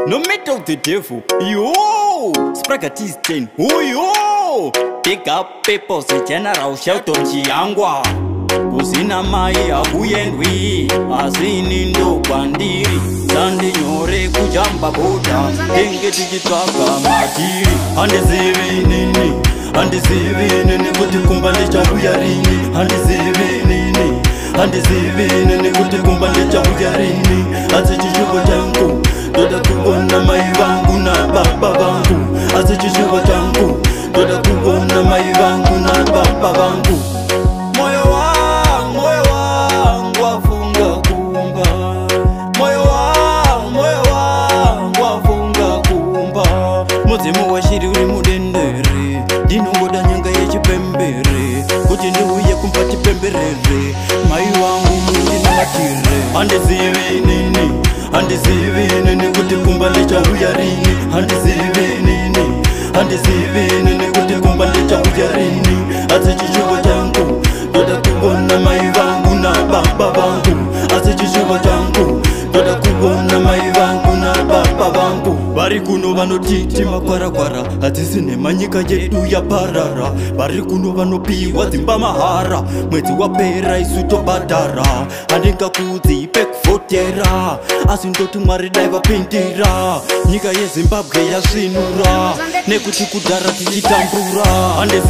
No matter the devil, yo, Spragatis 10, oh yo, pick up papers, the general shout on Chiangwa. Kusina mai akuyendwi, asinindo bandiri, sandi nyore kujamba boda, denge tikitaka matiri, andi zivinini, kuti kumbali changu yarini, andi zivinini, kuti kumbali changu yarini, ati chichuko changu, doda kubona mai vangu na baba vangu, ati chichuko changu, doda kubona mai vangu na baba vangu. Moyo wangu wafunga kumba, moyo wangu wafunga kumba. Muzimu wa shiri uri mudendere, dinongoda nyanga yechipembere, kuti ndiuye kumpati pemberere, mai wangu mundi na matire. Andi zivinini, kuti kumbali changu yarini, andi zivinini, kuti kumbali changu yarini, ati chichuko changu, doda kubona mai vangu na baba vangu, ati chichuko changu, doda kubona mai vangu na baba vangu. Bari kuno vanotiti makwara, ati sine manyika yedu ya parara. Bari kuno vanopiwa dzimba mahara, mwedzi wapera isu tobhadhara. Handinga kudzi pekufotera, asi ndoti Mwari dai vapindira. Nyika yeZimbabwe yasvinura, nekuti kudhara tichitambura. Andi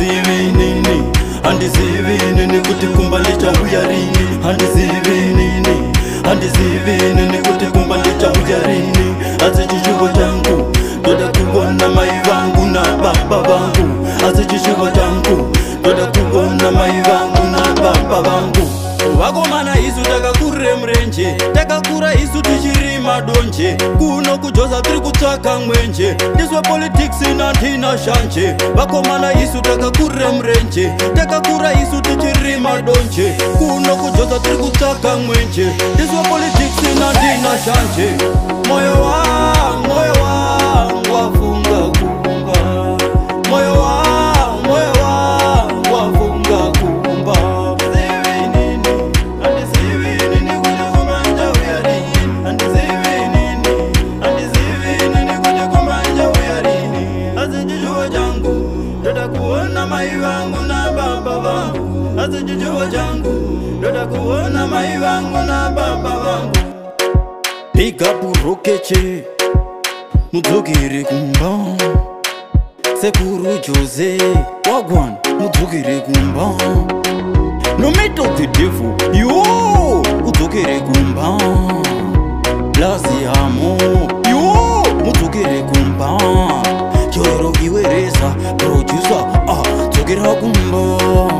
zivinini, kuti kumbali changu yarini, andi zivinini, kuti kumbali changu yarini, ati chichuko changu, doda kubona mai vangu na baba vangu, ati chichuko changu, doda kubona mai vangu na baba vangu. Vakomana isu takakurire murenje, takakura isu tichiri madonje, kuno kujosa tiri kutsvaka mwenje, ndiswe politics nandina shanje. Vakomana isu takakurire murenje, takakura isu tichiri madonje, kuno kujosa tiri kutsvaka mwenje, ndiswe politics nandina shanje. Moyo wangu wafunga kumba, moyo wangu wafunga kumba. Doda kuona mai vangu na baba vangu, ati chichuko changu, doda kuona mai vangu na baba vangu. Pick up rokeche, mudzokere kumba, Sekuru Jose, wagwan, mudzokere kumba. No matter the devil, yo, mudzokere kumba. Blazi amo, yo, mudzokere kumba. Choro iwereza, producer, dzokera kumba.